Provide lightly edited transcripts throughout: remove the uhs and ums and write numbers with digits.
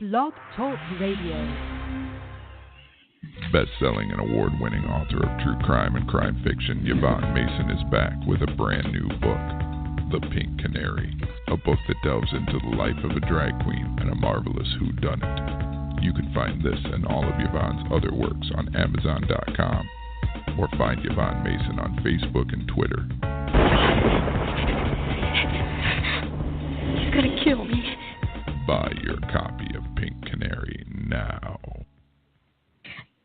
Blog Talk Radio. Best-selling and award-winning author of true crime and crime fiction, Yvonne Mason is back with a brand new book, The Pink Canary, a book that delves into the life of a drag queen and a marvelous whodunit. You can find this and all of Yvonne's other works on Amazon.com or find Yvonne Mason on Facebook and Twitter. You're gonna kill me. Buy your copy of Pink Canary now.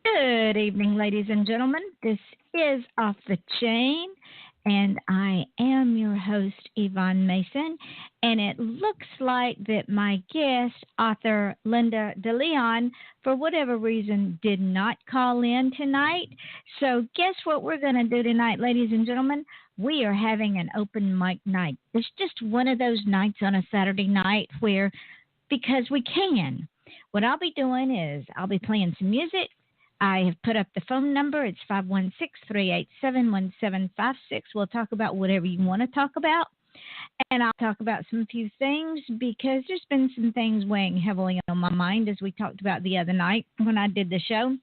Good evening, ladies and gentlemen. This is Off the Chain, and I am your host, Yvonne Mason. And it looks like that my guest, author Linda DeLeon, for whatever reason, did not call in tonight. So guess what we're going to do tonight, ladies and gentlemen? We are having an open mic night. It's just one of those nights on a Saturday night where, because we can, what I'll be doing is I'll be playing some music. I have put up the phone number. It's 516-387-1756. We'll talk about whatever you want to talk about. And I'll talk about some few things because there's been some things weighing heavily on my mind, as we talked about the other night when I did the show.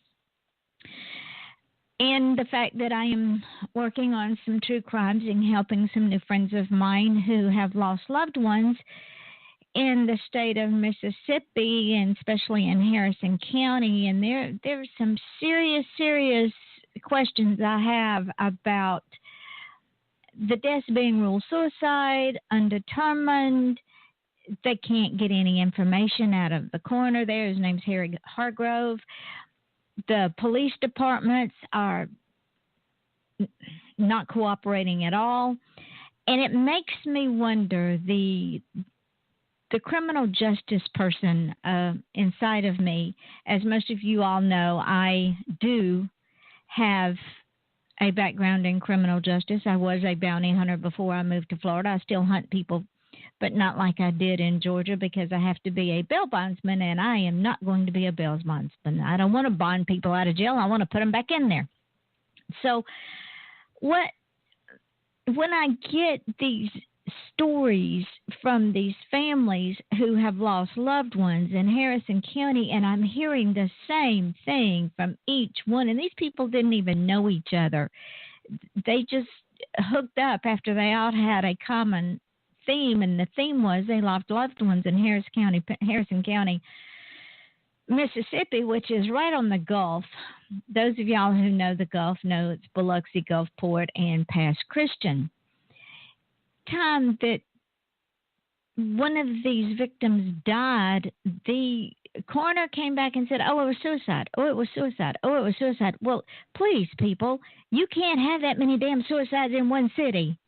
And the fact that I am working on some true crimes and helping some new friends of mine who have lost loved ones in the state of Mississippi, and especially in Harrison County. And there's some serious questions I have about the deaths being ruled suicide, undetermined. They can't get any information out of the coroner there. His name's Harry Hargrove. The police departments are not cooperating at all. And it makes me wonder, the criminal justice person inside of me, as most of you all know, I do have a background in criminal justice. I was a bounty hunter before I moved to Florida. I still hunt people, but not like I did in Georgia, because I have to be a bail bondsman, and I am not going to be a bail bondsman. I don't want to bond people out of jail. I want to put them back in there. So when I get these stories from these families who have lost loved ones in Harrison County, and I'm hearing the same thing from each one, and these people didn't even know each other. They just hooked up after they all had a common theme, and the theme was they lost loved ones in Harrison County, Mississippi, which is right on the Gulf. Those of y'all who know the Gulf know it's Biloxi, Gulfport, and Pass Christian. Time that one of these victims died, the coroner came back and said, oh, it was suicide. Oh, it was suicide. Oh, it was suicide. Well, please, people, you can't have that many damn suicides in one city.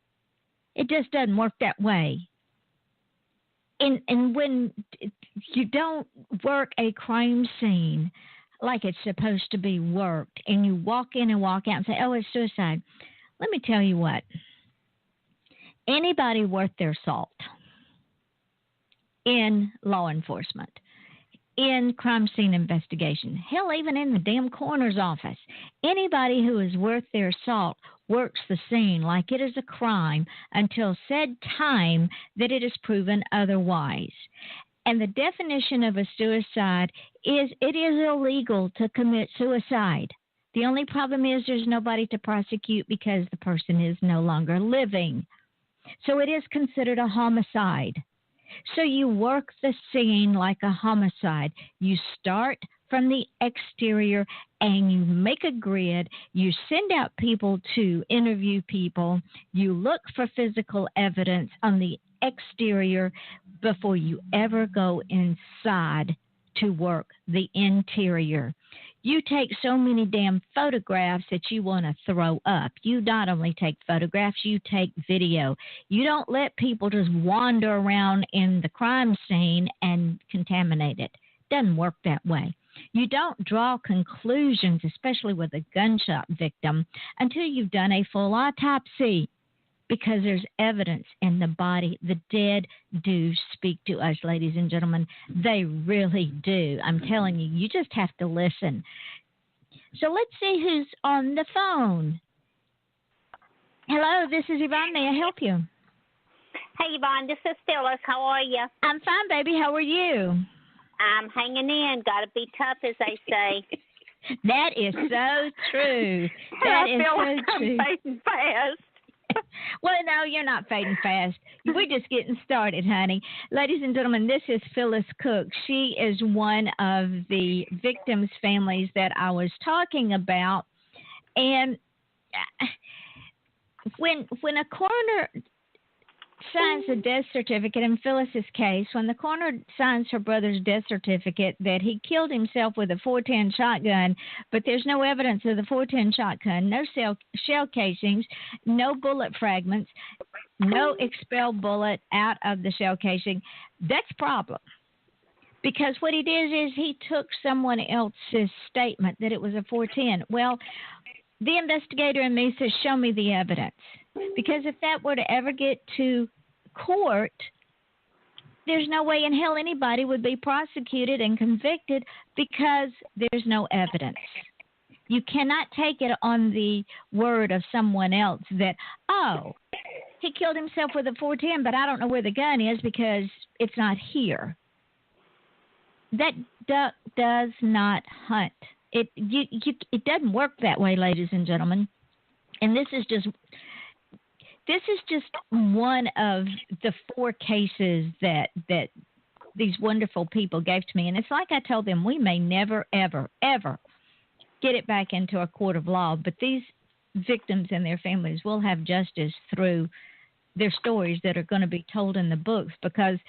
It just doesn't work that way. And when you don't work a crime scene like it's supposed to be worked, and you walk in and walk out and say, oh, it's suicide, let me tell you what. Anybody worth their salt in law enforcement, in crime scene investigation, hell, even in the damn coroner's office, anybody who is worth their salt works the scene like it is a crime until said time that it is proven otherwise. And the definition of a suicide is it is illegal to commit suicide. The only problem is there's nobody to prosecute because the person is no longer living. So it is considered a homicide. So you work the scene like a homicide. You start from the exterior and you make a grid. You send out people to interview people. You look for physical evidence on the exterior before you ever go inside to work the interior. You take so many damn photographs that you want to throw up. You not only take photographs, you take video. You don't let people just wander around in the crime scene and contaminate it. Doesn't work that way. You don't draw conclusions, especially with a gunshot victim, until you've done a full autopsy, because there's evidence in the body. The dead do speak to us, ladies and gentlemen. They really do. I'm telling you, you just have to listen. So let's see who's on the phone. Hello, this is Yvonne. May I help you? Hey, Yvonne, this is Phyllis. How are you? I'm fine, baby. How are you? I'm hanging in. Got to be tough, as they say. That is so true. I That is feel so like true. I'm fading fast. Well, no, you're not fading fast. We're just getting started, honey. Ladies and gentlemen, this is Phyllis Cook. She is one of the victims' families that I was talking about. And when a coroner signs a death certificate, in Phyllis's case, when the coroner signs her brother's death certificate that he killed himself with a .410 shotgun, but there's no evidence of the .410 shotgun, no shell casings, no bullet fragments, no expelled bullet out of the shell casing, that's a problem. Because what he did is he took someone else's statement that it was a .410. Well, the investigator in me says, show me the evidence. Because if that were to ever get to court, there's no way in hell anybody would be prosecuted and convicted because there's no evidence. You cannot take it on the word of someone else that, oh, he killed himself with a .410, but I don't know where the gun is because it's not here. That duck does not hunt. It doesn't work that way, ladies and gentlemen. And this is just one of the 4 cases that these wonderful people gave to me. And it's like I told them, we may never, ever, ever get it back into a court of law, but these victims and their families will have justice through their stories that are going to be told in the books, because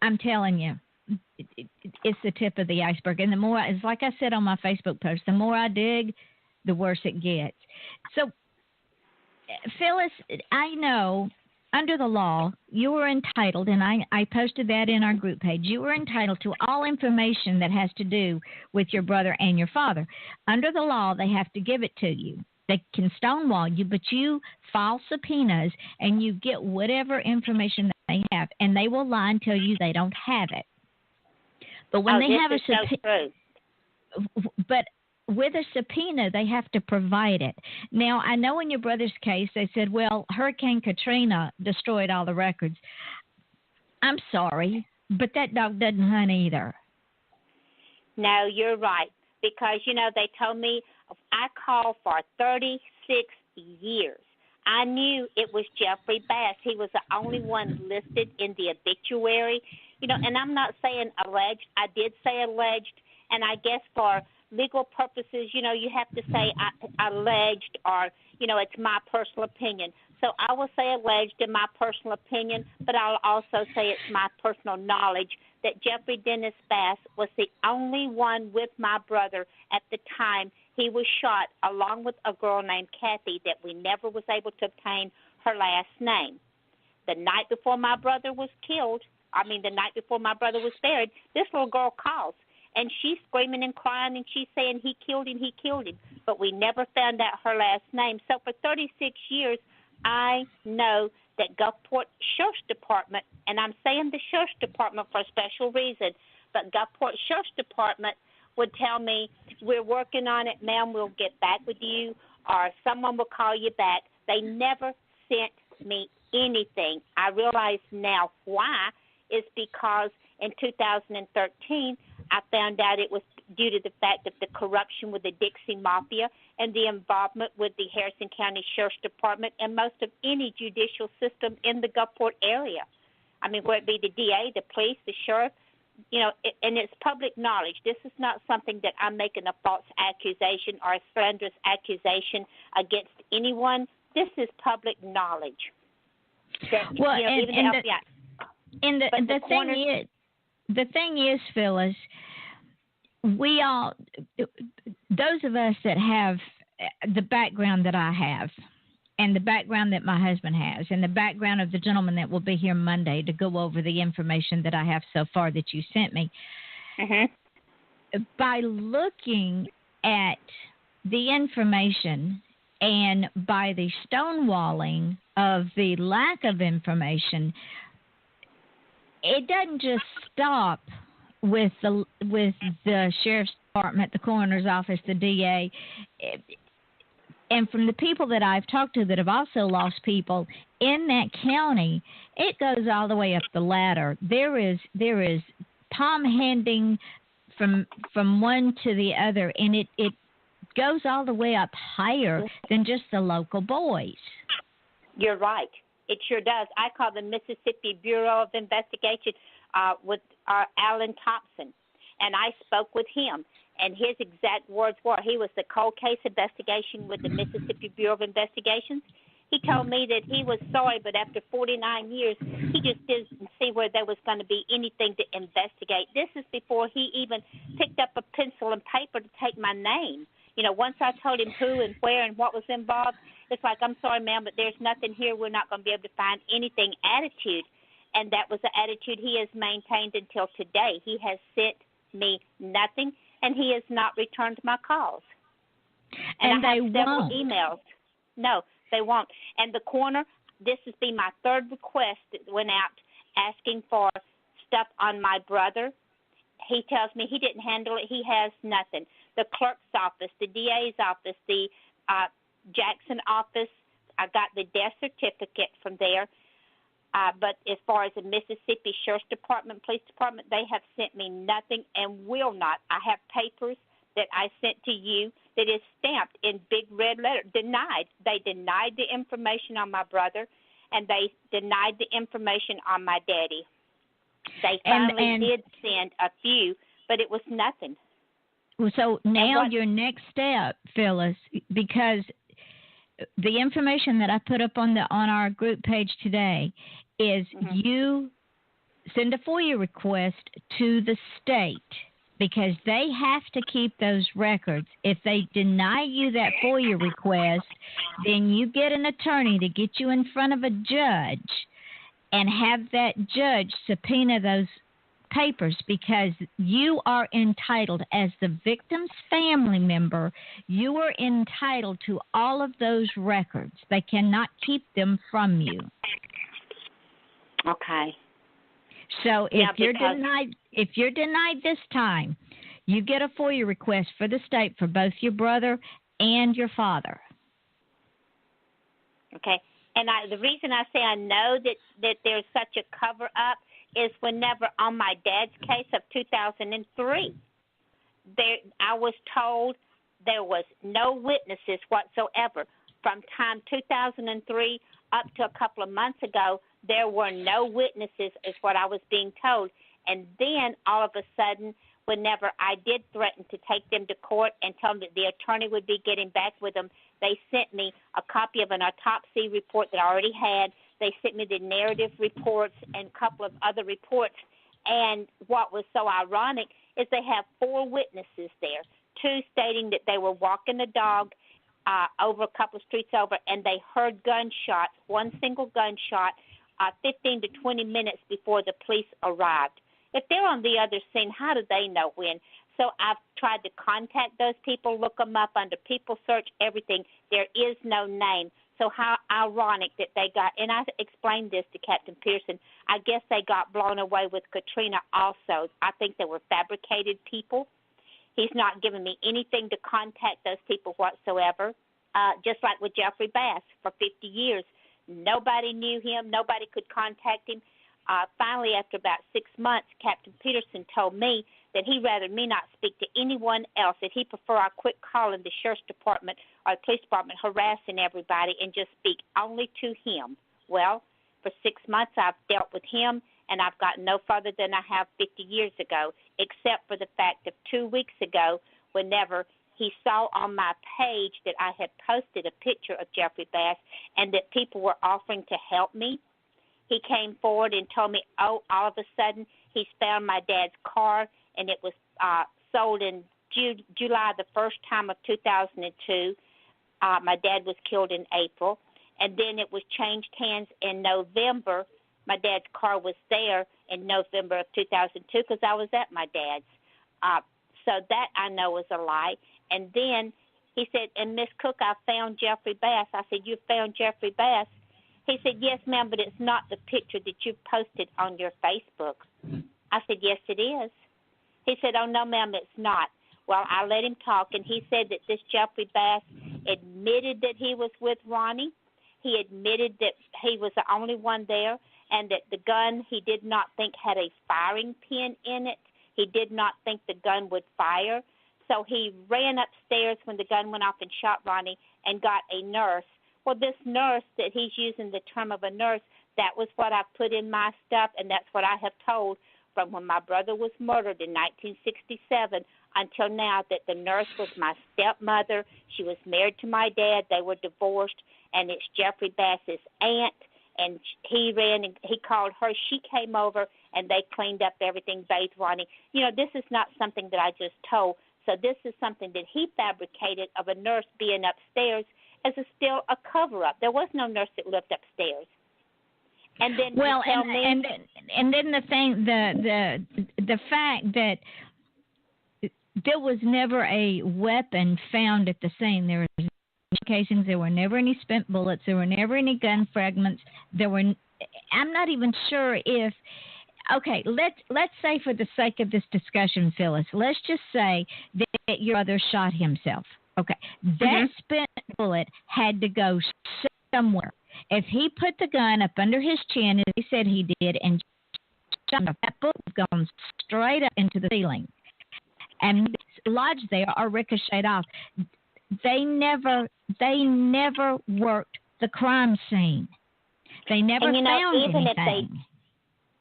I'm telling you, it's the tip of the iceberg. And the more, it's like I said on my Facebook post, the more I dig, the worse it gets. So, Phyllis, I know under the law you are entitled, and I posted that in our group page, you are entitled to all information that has to do with your brother and your father. Under the law, they have to give it to you. They can stonewall you, but you file subpoenas and you get whatever information they have, and they will lie and tell you they don't have it. But when they have a subpoena, but with a subpoena, they have to provide it. Now, I know in your brother's case, they said, well, Hurricane Katrina destroyed all the records. I'm sorry, but that dog doesn't hunt either. No, you're right. Because, they told me I called for 36 years. I knew it was Jeffrey Bass. He was the only one listed in the obituary. And I'm not saying alleged. I did say alleged. And I guess for legal purposes, you have to say alleged or, it's my personal opinion. So I will say alleged in my personal opinion, but I'll also say it's my personal knowledge that Jeffrey Dennis Bass was the only one with my brother at the time he was shot, along with a girl named Kathy that we never was able to obtain her last name. The night before my brother was killed, the night before my brother was buried, this little girl calls. And she's screaming and crying, and she's saying, he killed him. But we never found out her last name. So for 36 years, I know that Gulfport Sheriff's Department, and I'm saying the Sheriff's Department for a special reason, but Gulfport Sheriff's Department would tell me, we're working on it, ma'am, we'll get back with you, or someone will call you back. They never sent me anything. I realize now why is because in 2013, I found out it was due to the fact of the corruption with the Dixie Mafia and the involvement with the Harrison County Sheriff's Department and most of any judicial system in the Gulfport area. Whether it be the DA, the police, the sheriff, and it's public knowledge. This is not something that I'm making a false accusation or a slanderous accusation against anyone. This is public knowledge. That, the thing is, Phyllis, we all, those of us that have the background that I have, and the background that my husband has, and the background of the gentleman that will be here Monday to go over the information that I have so far that you sent me, by looking at the information and by the stonewalling of the lack of information, it doesn't just stop with the sheriff's department, the coroner's office, the DA. And from the people that I've talked to that have also lost people in that county, it goes all the way up the ladder. There is palm handing from one to the other, and it goes all the way up higher than just the local boys. You're right. It sure does. I call the Mississippi Bureau of Investigation with Alan Thompson, and I spoke with him, and his exact words were, he was the cold case investigation with the Mississippi Bureau of Investigations. He told me that he was sorry, but after 49 years, he just didn't see where there was going to be anything to investigate. This is before he even picked up a pencil and paper to take my name. You know, once I told him who and where and what was involved, it's like, I'm sorry, ma'am, but there's nothing here. We're not going to be able to find anything attitude. And that was the attitude he has maintained until today. He has sent me nothing, and he has not returned my calls. And I have several emails. No, they won't. And the coroner, this has been my third request that went out asking for stuff on my brother. He tells me he didn't handle it. He has nothing. The clerk's office, the DA's office, the Jackson office, I got the death certificate from there. But as far as the Mississippi Sheriff's Department, Police Department, they have sent me nothing and will not. I have papers that I sent to you that is stamped in big red letter, denied. They denied the information on my brother, and they denied the information on my daddy. They finally did send a few, but it was nothing. So now your next step, Phyllis, because the information that I put up on our group page today is you send a FOIA request to the state because they have to keep those records. If they deny you that FOIA request, then you get an attorney to get you in front of a judge and have that judge subpoena those papers, because you are entitled, as the victim's family member, you are entitled to all of those records. They cannot keep them from you. Okay. So if you're denied this time, you get a FOIA request for the state for both your brother and your father. Okay. And the reason I say I know that there's such a cover-up is whenever on my dad's case of 2003, I was told there was no witnesses whatsoever. From time 2003 up to a couple of months ago, there were no witnesses is what I was being told. And then all of a sudden, whenever I did threaten to take them to court and tell them that the attorney would be getting back with them, they sent me a copy of an autopsy report that I already had. They sent me the narrative reports and a couple of other reports. And what was so ironic is they have 4 witnesses there, 2 stating that they were walking the dog over a couple of streets over, and they heard gunshots, one single gunshot, 15 to 20 minutes before the police arrived. If they're on the other scene, how do they know when? So I've tried to contact those people, look them up under people search, everything. There is no name. So how ironic that they got, and I explained this to Captain Pearson, I guess they got blown away with Katrina also. I think they were fabricated people. He's not giving me anything to contact those people whatsoever, just like with Jeffrey Bass for 50 years. Nobody knew him. Nobody could contact him. Finally, after about 6 months, Captain Peterson told me that he'd rather me not speak to anyone else, that he prefer I quit calling the Sheriff's Department or the Police Department harassing everybody and just speak only to him. Well, for 6 months I've dealt with him, and I've gotten no further than I have 50 years ago, except for the fact of 2 weeks ago, whenever he saw on my page that I had posted a picture of Jeffrey Bass and that people were offering to help me. He came forward and told me, all of a sudden he's found my dad's car, and it was sold in July the first time of 2002. My dad was killed in April, and then it was changed hands in November. My dad's car was there in November of 2002 because I was at my dad's. So that I know was a lie. And then he said, and Miss Cook, I found Jeffrey Bass. I said, you found Jeffrey Bass? He said, yes, ma'am, but it's not the picture that you posted on your Facebook. I said, yes, it is. He said, oh, no, ma'am, it's not. Well, I let him talk, and he said that this Jeffrey Bass admitted that he was with Ronnie. He admitted that he was the only one there, and that the gun he did not think had a firing pin in it. He did not think the gun would fire. So he ran upstairs when the gun went off and shot Ronnie and got a nurse. Well, this nurse that he's using the term of a nurse, that was what I put in my stuff, and that's what I have told from when my brother was murdered in 1967 until now, that the nurse was my stepmother. She was married to my dad. They were divorced, and it's Jeffrey Bass's aunt, and he ran and he called her. She came over, and they cleaned up everything, bathed Ronnie. You know, this is not something that I just told. So this is something that he fabricated of a nurse being upstairs as still a cover-up. There was no nurse that lived upstairs. And then and then the thing, the fact that there was never a weapon found at the scene. There was no casings. There were never any spent bullets. There were never any gun fragments. I'm not even sure if. Okay, let's say for the sake of this discussion, Phyllis, let's just say that your brother shot himself. Okay, that spent bullet had to go somewhere. If he put the gun up under his chin, as he said he did, and shot him, that bullet was gone straight up into the ceiling and lodged there or ricocheted off. They never worked the crime scene. They never found anything.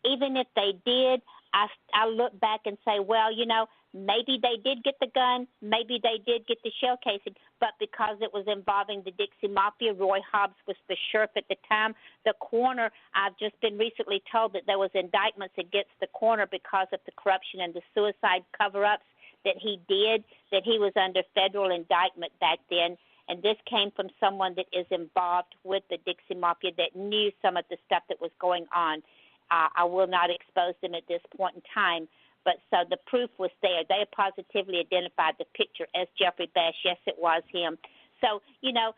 Even if they did, I look back and say, well, you know, maybe they did get the gun, maybe they did get the shell casing, but because it was involving the Dixie Mafia, Roy Hobbs was the sheriff at the time. The coroner, I've just been recently told that there was indictments against the coroner because of the corruption and the suicide cover-ups that he did, that he was under federal indictment back then. And this came from someone that is involved with the Dixie Mafia that knew some of the stuff that was going on. I will not expose them at this point in time. But so the proof was there. They positively identified the picture as Jeffrey Bass. Yes, it was him. So, you know,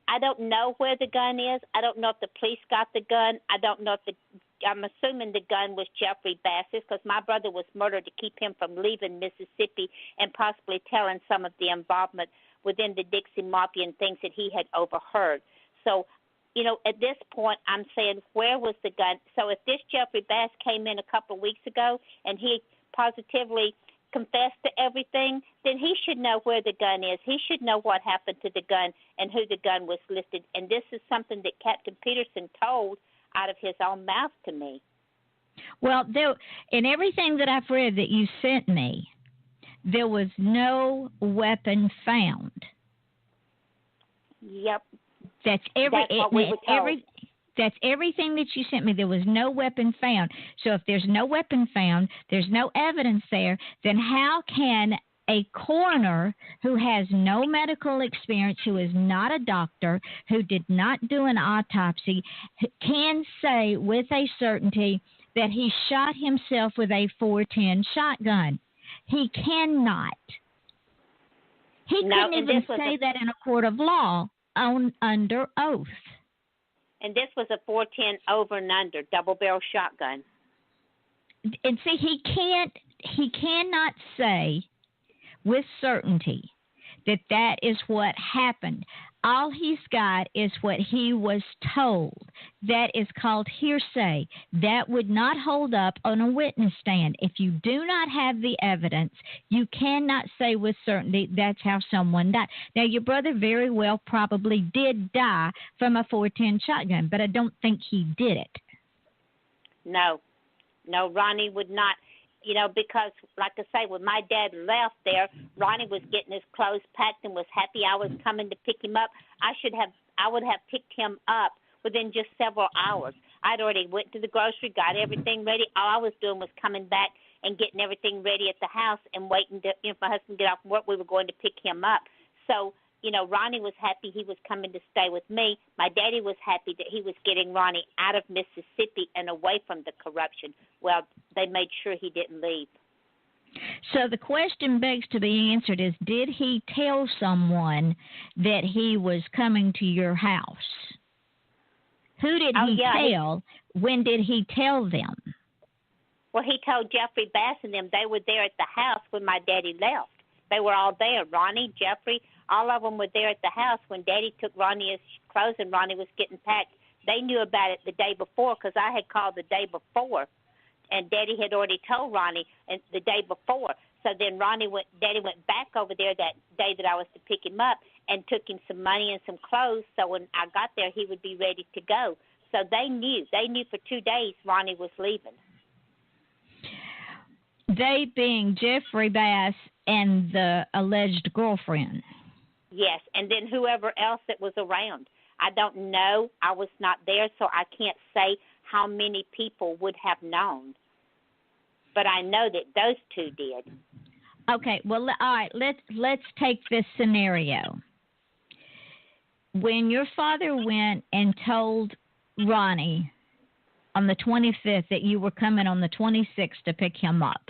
I don't know where the gun is. I don't know if the police got the gun. I don't know if I'm assuming the gun was Jeffrey Bass's because my brother was murdered to keep him from leaving Mississippi and possibly telling some of the involvement within the Dixie Mafia and things that he had overheard. So, you know, at this point, I'm saying, where was the gun? So if this Jeffrey Bass came in a couple of weeks ago and he positively confessed to everything, then he should know where the gun is. He should know what happened to the gun and who the gun was listed. And this is something that Captain Peterson told out of his own mouth to me. Well, in everything that I've read that you sent me, there was no weapon found. Yep. That's everything that you sent me. There was no weapon found. So if there's no weapon found, there's no evidence there, then how can a coroner who has no medical experience, who is not a doctor, who did not do an autopsy, can say with a certainty that he shot himself with a .410 shotgun? He cannot. He couldn't even say that in a court of law under oath. And this was a .410 over and under, double-barrel shotgun. And see, he cannot say with certainty that is what happened. All he's got is what he was told. That is called hearsay. That would not hold up on a witness stand. If you do not have the evidence, you cannot say with certainty that's how someone died. Now, your brother very well probably did die from a .410 shotgun, but I don't think he did it. No, Ronnie would not. You know, because, like I say, when my dad left there, Ronnie was getting his clothes packed and was happy I was coming to pick him up. I would have picked him up within just several hours. I'd already went to the grocery, got everything ready. All I was doing was coming back and getting everything ready at the house and waiting to, if my husband get off from work, we were going to pick him up. So, you know, Ronnie was happy he was coming to stay with me. My daddy was happy that he was getting Ronnie out of Mississippi and away from the corruption. Well, they made sure he didn't leave. So the question begs to be answered is, did he tell someone that he was coming to your house? Who did he tell? When did he tell them? Well, he told Jeffrey Bass and them. They were there at the house when my daddy left. They were all there. Ronnie, Jeffrey, all of them were there at the house when Daddy took Ronnie's clothes and Ronnie was getting packed. They knew about it the day before because I had called the day before, and Daddy had already told Ronnie the day before. So then Daddy went back over there that day that I was to pick him up and took him some money and some clothes. So when I got there, he would be ready to go. So they knew. They knew for 2 days Ronnie was leaving. They being Jeffrey Bass and the alleged girlfriend. Yes, and then whoever else that was around. I don't know. I was not there, so I can't say how many people would have known. But I know that those two did. Okay, well, all right, let's take this scenario. When your father went and told Ronnie on the 25th that you were coming on the 26th to pick him up,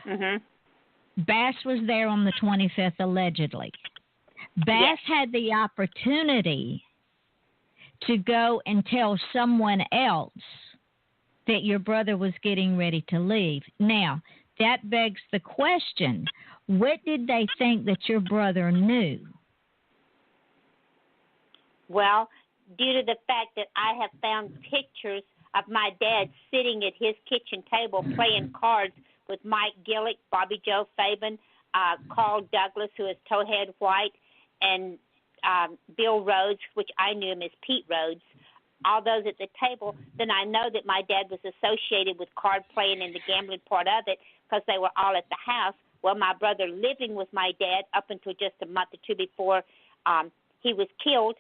Bass was there on the 25th, allegedly. Bass had the opportunity to go and tell someone else that your brother was getting ready to leave. Now, that begs the question, what did they think that your brother knew? Well, due to the fact that I have found pictures of my dad sitting at his kitchen table playing cards with Mike Gillick, Bobby Joe Fabian, Carl Douglas, who is Towhead White, and Bill Rhodes, which I knew him as Pete Rhodes, all those at the table, then I know that my dad was associated with card playing and the gambling part of it because they were all at the house. Well, my brother living with my dad up until just a month or two before he was killed,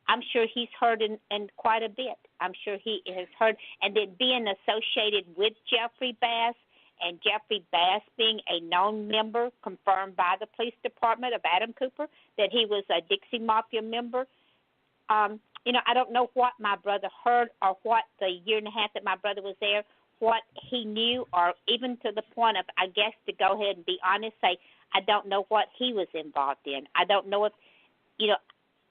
I'm sure he's heard in quite a bit. I'm sure he has heard. And then being associated with Jeffrey Bass, and Jeffrey Bass being a known member confirmed by the police department of Adam Cooper that he was a Dixie Mafia member. I don't know what my brother heard or what the year and a half that my brother was there, what he knew, or even to the point of, I guess, to go ahead and be honest, say, I don't know what he was involved in. I don't know if,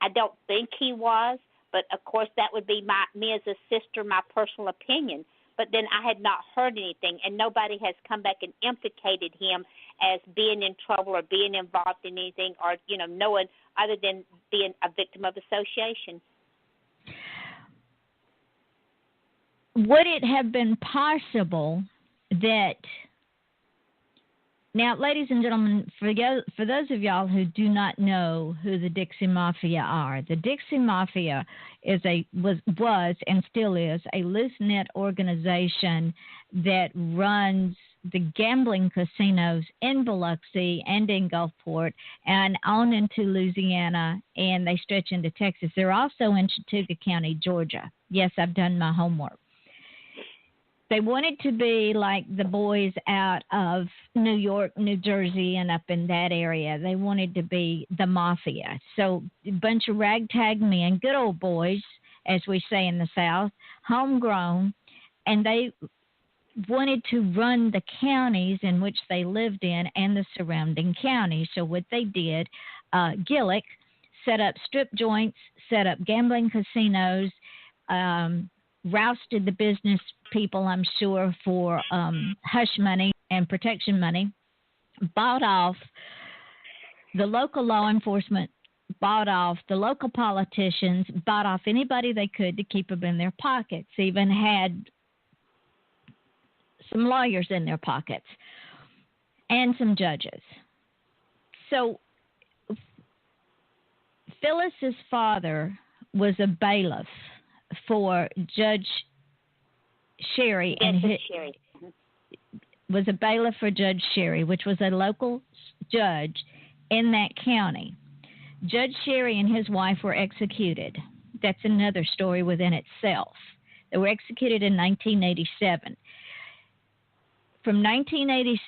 I don't think he was, but of course that would be me as a sister, my personal opinion. But then I had not heard anything, and nobody has come back and implicated him as being in trouble or being involved in anything or, knowing other than being a victim of association. Would it have been possible that, now, ladies and gentlemen, for those of y'all who do not know who the Dixie Mafia are, the Dixie Mafia was and still is a loose-knit organization that runs the gambling casinos in Biloxi and in Gulfport and on into Louisiana, and they stretch into Texas. They're also in Chattooga County, Georgia. Yes, I've done my homework. They wanted to be like the boys out of New York, New Jersey, and up in that area. They wanted to be the mafia. So a bunch of ragtag men, good old boys, as we say in the South, homegrown, and they wanted to run the counties in which they lived in and the surrounding counties. So what they did, Gillick set up strip joints, set up gambling casinos, rousted the business people, I'm sure, for hush money and protection money, bought off the local law enforcement, bought off the local politicians, bought off anybody they could to keep them in their pockets, even had some lawyers in their pockets and some judges. So Phyllis's father was a bailiff for Judge Sherry, was a bailiff for Judge Sherry, which was a local judge in that county. Judge Sherry and his wife were executed. That's another story within itself. They were executed in 1987. From 1980,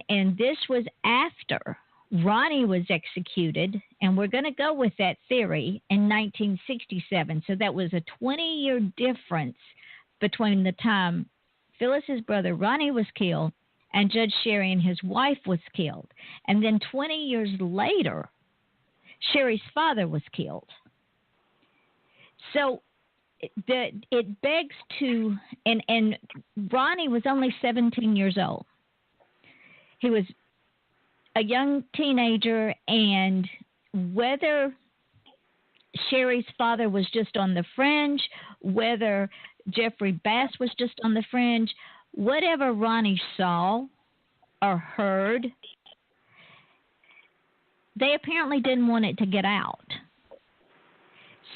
and this was after Ronnie was executed, and we're going to go with that theory, in 1967. So that was a 20-year difference between the time Phyllis's brother Ronnie was killed and Judge Sherry and his wife was killed. And then 20 years later, Sherry's father was killed. So it begs to, and Ronnie was only 17 years old. He was a young teenager, and whether Sherry's father was just on the fringe, whether Jeffrey Bass was just on the fringe, whatever Ronnie saw or heard, they apparently didn't want it to get out.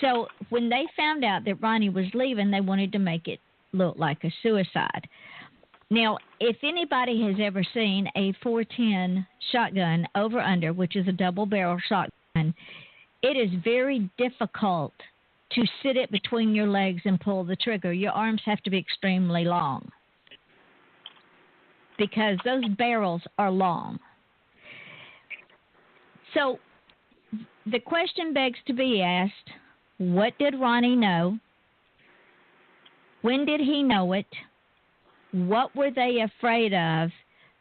So when they found out that Ronnie was leaving, they wanted to make it look like a suicide. Now, if anybody has ever seen a 410 shotgun over-under, which is a double-barrel shotgun, it is very difficult to sit it between your legs and pull the trigger. Your arms have to be extremely long because those barrels are long. So the question begs to be asked, what did Ronnie know? When did he know it? What were they afraid of?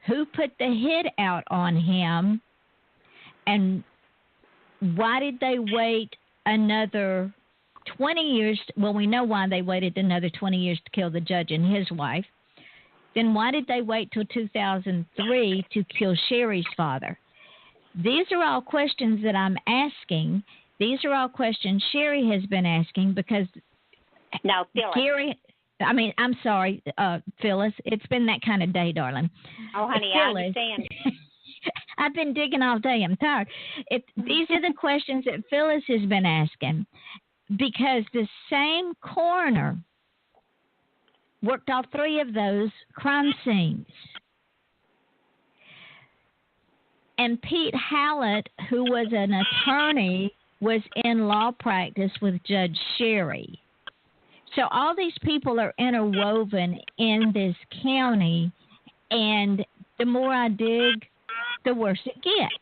Who put the hit out on him? And why did they wait another 20 years? Well, we know why they waited another 20 years to kill the judge and his wife. Then why did they wait till 2003 to kill Sherry's father? These are all questions that I'm asking. These are all questions Sherry has been asking because now, Phyllis. I'm sorry, Phyllis. It's been that kind of day, darling. Oh, honey, Phyllis, I understand. I've been digging all day. I'm tired. These are the questions that Phyllis has been asking because the same coroner worked all three of those crime scenes. And Pete Hallett, who was an attorney, was in law practice with Judge Sherry. So all these people are interwoven in this county, and the more I dig, the worse it gets.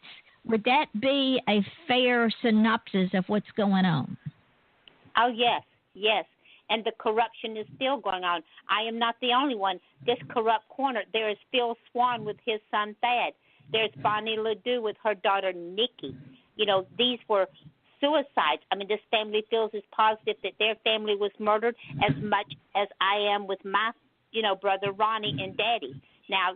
Would that be a fair synopsis of what's going on? Oh, yes, yes. And the corruption is still going on. I am not the only one. This corrupt corner, there is Phil Swan with his son Thad. There's Bonnie Ledoux with her daughter Nikki. You know, these were suicides. I mean, this family feels as positive that their family was murdered as much as I am with my, brother Ronnie and Daddy. Now,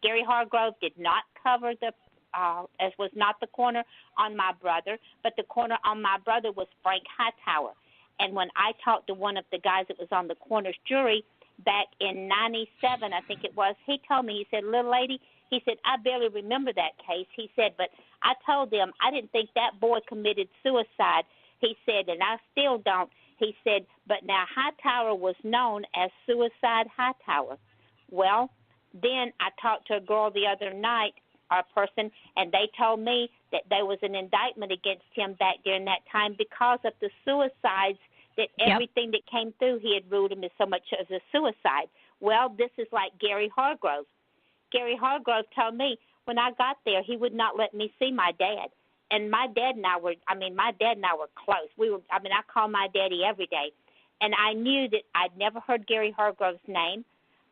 Gary Hargrove did not cover as was not the corner on my brother, but the corner on my brother was Frank Hightower. And when I talked to one of the guys that was on the coroner's jury back in 97, I think it was, he told me, he said, little lady, he said, I barely remember that case. He said, but I told them I didn't think that boy committed suicide. He said, and I still don't. He said, but now Hightower was known as Suicide Hightower. Well, then I talked to a girl the other night, or a person, and they told me that there was an indictment against him back during that time because of the suicides, that everything that came through, he had ruled him as so much as a suicide. Well, this is like Gary Hargrove. Gary Hargrove told me when I got there, he would not let me see my dad. And my dad and I were close. I call my daddy every day. And I knew that I'd never heard Gary Hargrove's name.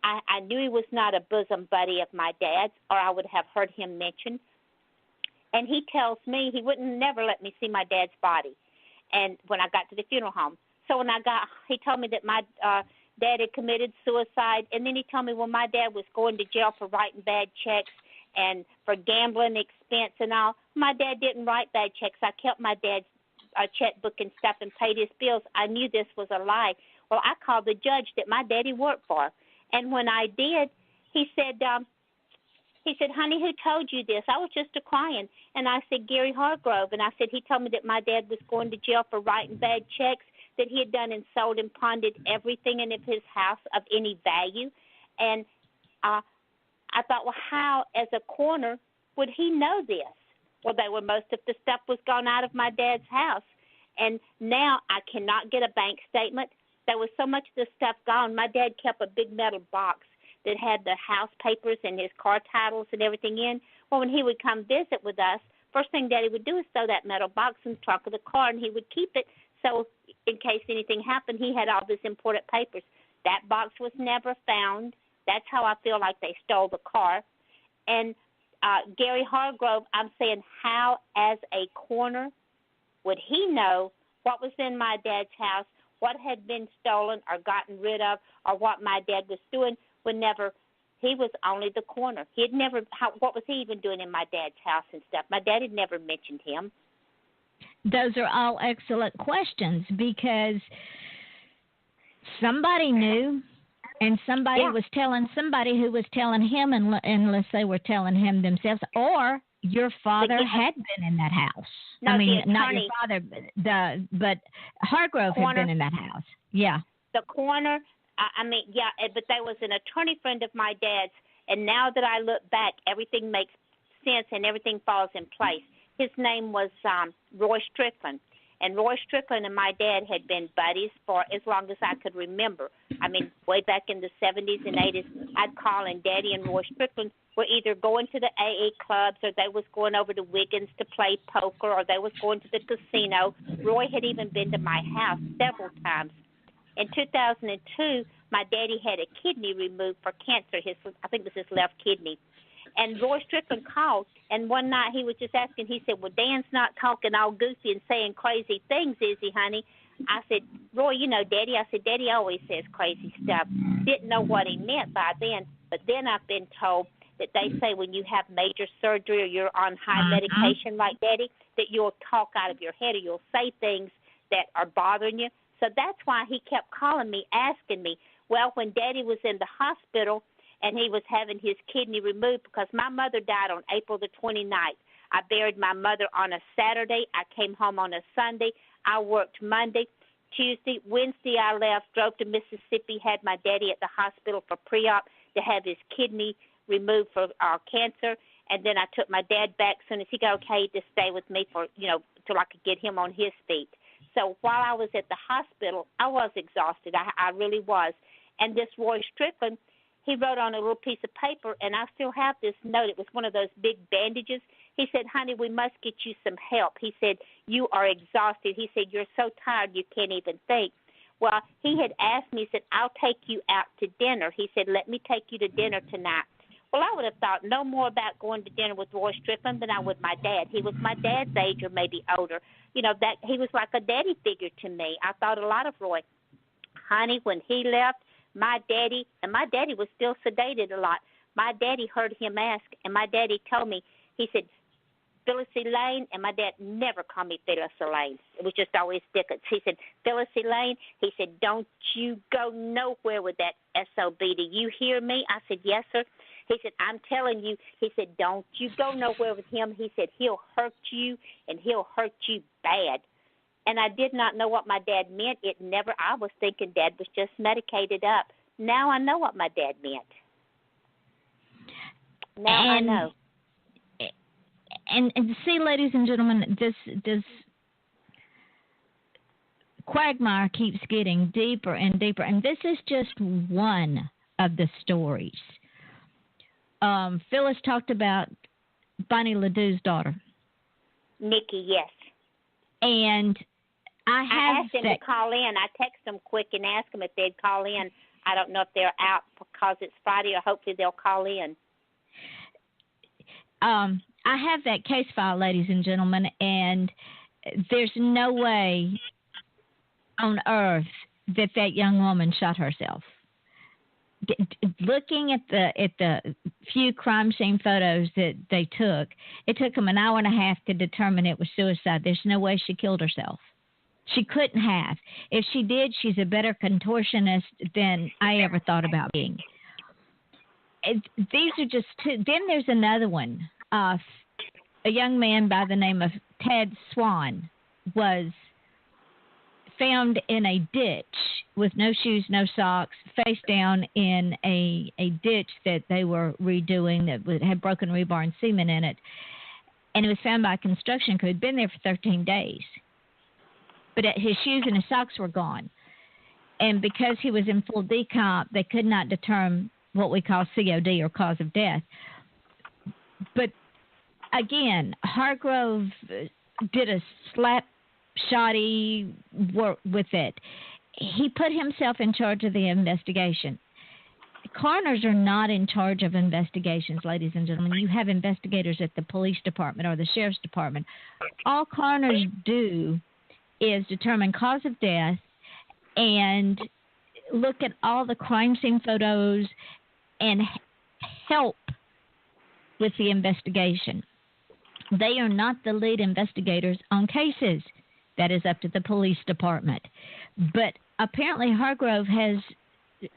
I knew he was not a bosom buddy of my dad's, or I would have heard him mentioned. And he tells me he wouldn't never let me see my dad's body. And when I got to the funeral home. So he told me that my dad had committed suicide. And then he told me when my dad was going to jail for writing bad checks and for gambling expense and all, my dad didn't write bad checks. I kept my dad's checkbook and stuff and paid his bills. I knew this was a lie. Well, I called the judge that my daddy worked for. And when I did, he said, honey, who told you this? I was just a-crying. And I said, Gary Hargrove. And I said, he told me that my dad was going to jail for writing bad checks, that he had done and sold and pawned everything in his house of any value. And I thought, well, how, as a coroner, would he know this? Well, most of the stuff was gone out of my dad's house. And now I cannot get a bank statement. There was so much of the stuff gone. My dad kept a big metal box that had the house papers and his car titles and everything in. Well, when he would come visit with us, first thing Daddy would do is throw that metal box in the trunk of the car, and he would keep it so in case anything happened, he had all these important papers. That box was never found. That's how I feel like they stole the car. And Gary Hargrove, I'm saying, how as a coroner would he know what was in my dad's house, what had been stolen or gotten rid of, or what my dad was doing? He was only the coroner. What was he even doing in my dad's house and stuff? My dad had never mentioned him. Those are all excellent questions because somebody knew, and somebody was telling somebody who was telling him, unless they were telling him themselves, or your father had been in that house. No, I mean, the attorney, not your father, but Hargrove had been in that house. Yeah. The coroner, but there was an attorney friend of my dad's, and now that I look back, everything makes sense and everything falls in place. His name was Roy Strickland. And Roy Strickland and my dad had been buddies for as long as I could remember. I mean, way back in the 70s and 80s, I'd call, and Daddy and Roy Strickland were either going to the AA clubs, or they was going over to Wiggins to play poker, or they was going to the casino. Roy had even been to my house several times. In 2002, my daddy had a kidney removed for cancer. I think it was his left kidney. And Roy Strickland called, and one night he was just asking, he said, well, Dan's not talking all goofy and saying crazy things, is he, honey? I said, Roy, you know Daddy. I said, Daddy always says crazy stuff. Didn't know what he meant by then, but then I've been told that they say when you have major surgery or you're on high medication like Daddy, that you'll talk out of your head or you'll say things that are bothering you. So that's why he kept calling me, asking me. Well, when Daddy was in the hospital, and he was having his kidney removed, because my mother died on April the 29th. I buried my mother on a Saturday. I came home on a Sunday. I worked Monday, Tuesday, Wednesday I left, drove to Mississippi, had my daddy at the hospital for pre-op to have his kidney removed for cancer, and then I took my dad back as soon as he got okay to stay with me for, till I could get him on his feet. So while I was at the hospital, I was exhausted. I really was. And this Roy Strickland, he wrote on a little piece of paper, and I still have this note. It was one of those big bandages. He said, honey, we must get you some help. He said, you are exhausted. He said, you're so tired you can't even think. Well, he had asked me, he said, I'll take you out to dinner. He said, let me take you to dinner tonight. Well, I would have thought no more about going to dinner with Roy Strickland than I would my dad. He was my dad's age or maybe older. That he was like a daddy figure to me. I thought a lot of Roy. Honey, when he left, my daddy was still sedated a lot. My daddy heard him ask, and my daddy told me, he said, Phyllis Elaine, and my dad never called me Phyllis Elaine. It was just always Dickens. He said, Phyllis Elaine, he said, don't you go nowhere with that SOB. Do you hear me? I said, yes, sir. He said, I'm telling you, he said, don't you go nowhere with him. He said, he'll hurt you, and he'll hurt you bad. And I did not know what my dad meant. I was thinking Dad was just medicated up. Now I know what my dad meant. I know. And see, ladies and gentlemen, this quagmire keeps getting deeper and deeper. And this is just one of the stories. Phyllis talked about Bonnie Ledoux's daughter. Nikki, yes. And I asked them to call in. I text them quick and asked them if they'd call in. I don't know if they're out because it's Friday, or hopefully they'll call in. I have that case file, ladies and gentlemen, and there's no way on earth that young woman shot herself. Looking at the few crime scene photos that they took, it took them an hour and a half to determine it was suicide. There's no way she killed herself. She couldn't have. If she did, she's a better contortionist than I ever thought about being. These are just two. Then there's another one. A young man by the name of Ted Swan was found in a ditch with no shoes, no socks, face down in a ditch that they were redoing that had broken rebar and cement in it. And it was found by a construction crew. He'd been there for 13 days. But his shoes and his socks were gone. And because he was in full decomp, they could not determine what we call COD, or cause of death. But again, Hargrove did a slap-shotty work with it. He put himself in charge of the investigation. Coroners are not in charge of investigations, ladies and gentlemen. You have investigators at the police department or the sheriff's department. All coroners do is determine cause of death and look at all the crime scene photos and help with the investigation. They are not the lead investigators on cases. That is up to the police department. But apparently Hargrove has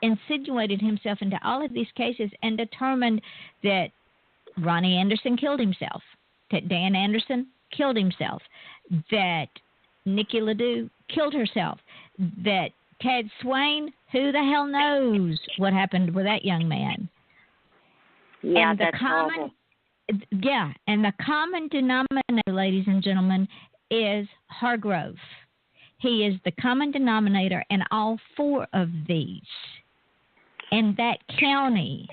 insinuated himself into all of these cases and determined that Ronnie Anderson killed himself, that Dan Anderson killed himself, that Nikki Ledoux killed herself, that Ted Swain, who the hell knows what happened with that young man. Yeah, that's horrible. Yeah, and the common denominator, ladies and gentlemen, is Hargrove. He is the common denominator in all four of these. And that county,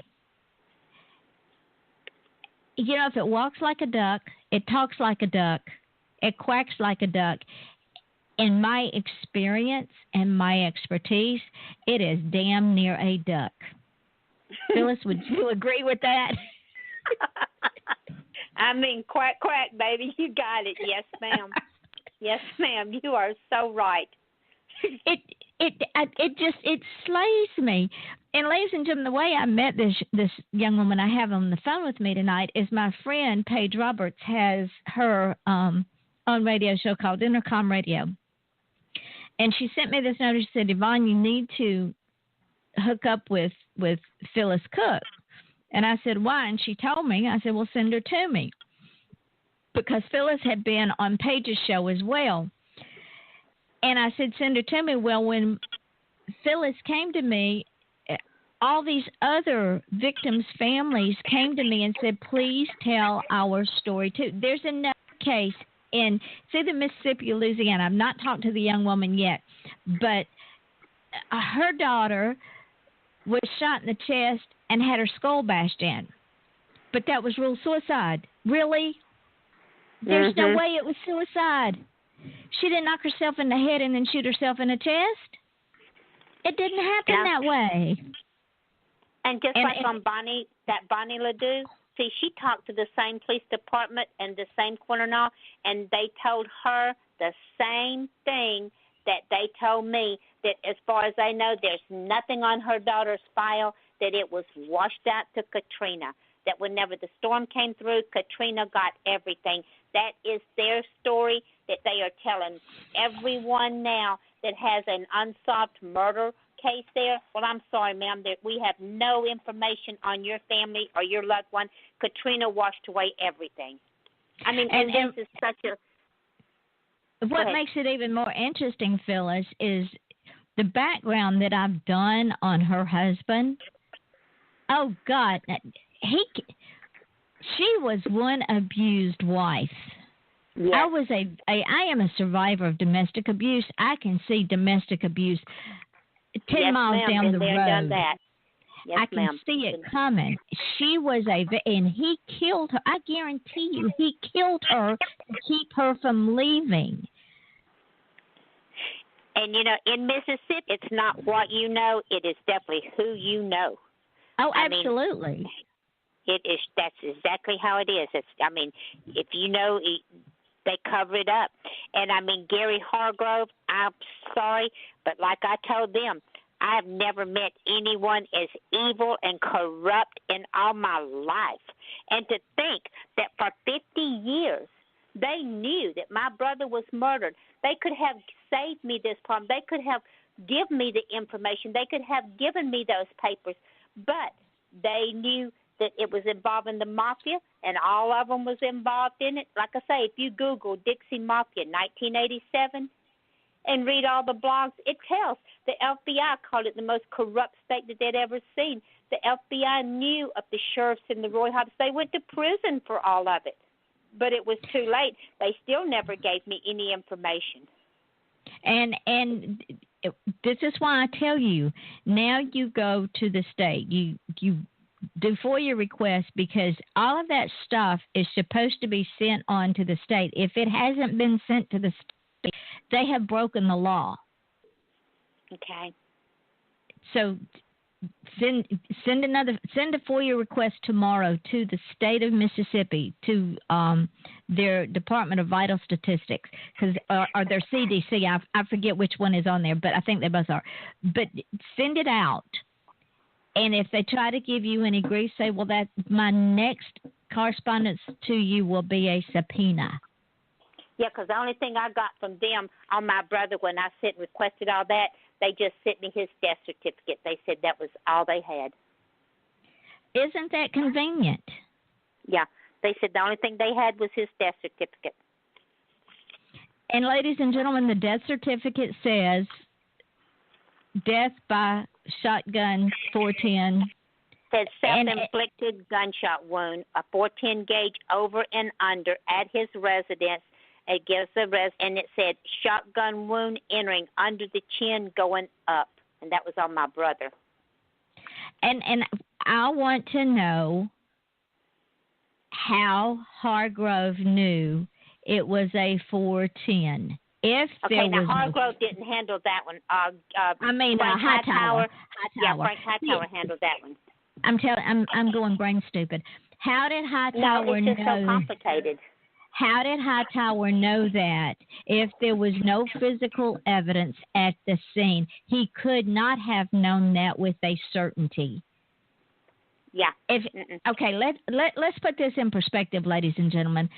you know, if it walks like a duck, it talks like a duck, it quacks like a duck. In my experience and my expertise, it is damn near a duck. Phyllis, would you agree with that? I mean, quack, quack, baby. You got it. Yes, ma'am. Yes, ma'am. You are so right. It slays me. And ladies and gentlemen, the way I met this young woman I have on the phone with me tonight is my friend Paige Roberts has her own radio show called Intercom Radio. And she sent me this note. She said, Yvonne, you need to hook up with Phyllis Cook. And I said, why? And she told me. I said, well, send her to me. Because Phyllis had been on Paige's show as well. And I said, send her to me. Well, when Phyllis came to me, all these other victims' families came to me and said, please tell our story too. There's another case in, it's either Mississippi or Louisiana. I've not talked to the young woman yet. But her daughter was shot in the chest and had her skull bashed in. But that was ruled suicide. Really? There's no way it was suicide. She didn't knock herself in the head and then shoot herself in the chest. It didn't happen that way. And just like on Bonnie Ledoux, see, she talked to the same police department and the same coroner, and they told her the same thing that they told me, that as far as they know, there's nothing on her daughter's file, that it was washed out to Katrina, that whenever the storm came through, Katrina got everything. That is their story that they are telling everyone now that has an unsolved murder case there. Well, I'm sorry, ma'am, that we have no information on your family or your loved one. Katrina washed away everything. I mean, and this is such a... What makes it even more interesting, Phyllis, is the background that I've done on her husband. Oh, God. She was one abused wife. Yes. I am a survivor of domestic abuse. I can see domestic abuse 10 miles down the road. Done that. Yes, I can see it coming. She was and he killed her. I guarantee you, he killed her to keep her from leaving. And, you know, in Mississippi, it's not what you know. It is definitely who you know. Oh, absolutely. I mean, that's exactly how it is. I mean, if you know, they cover it up. And, I mean, Gary Hargrove, I'm sorry, but like I told them, I've never met anyone as evil and corrupt in all my life. And to think that for 50 years, they knew that my brother was murdered. They could have saved me this problem. They could have given me the information. They could have given me those papers. But they knew that it was involving the mafia, and all of them was involved in it. Like I say, if you Google Dixie Mafia 1987 and read all the blogs, it tells. The FBI called it the most corrupt state that they'd ever seen. The FBI knew of the sheriffs and the Roy Hobbs. They went to prison for all of it. But it was too late. They still never gave me any information. And this is why I tell you, now you go to the state. You do FOIA requests, because all of that stuff is supposed to be sent on to the state. If it hasn't been sent to the state, they have broken the law. Okay. So send a FOIA request tomorrow to the state of Mississippi, to their Department of Vital Statistics, or their CDC. I forget which one is on there, but I think they both are. But send it out. And if they try to give you any grief, say, well, that's my next correspondence to you will be a subpoena. Yeah, because the only thing I got from them on my brother when I sent and requested all that, they just sent me his death certificate. They said that was all they had. Isn't that convenient? Yeah, they said the only thing they had was his death certificate. And ladies and gentlemen, the death certificate says death by shotgun 410. Says self-inflicted gunshot wound, a 410 gauge over and under at his residence. It gives and it said shotgun wound entering under the chin going up, and that was on my brother. And I want to know how Hargrove knew it was a 410. If okay, there now Hargrove didn't handle that one. Frank Hightower. Yeah, Frank Hightower handled that one. I'm going brain stupid. How did Hightower know? No, it's just so complicated. How did Hightower know that if there was no physical evidence at the scene? He could not have known that with a certainty. Yeah. Okay, let's put this in perspective, ladies and gentlemen.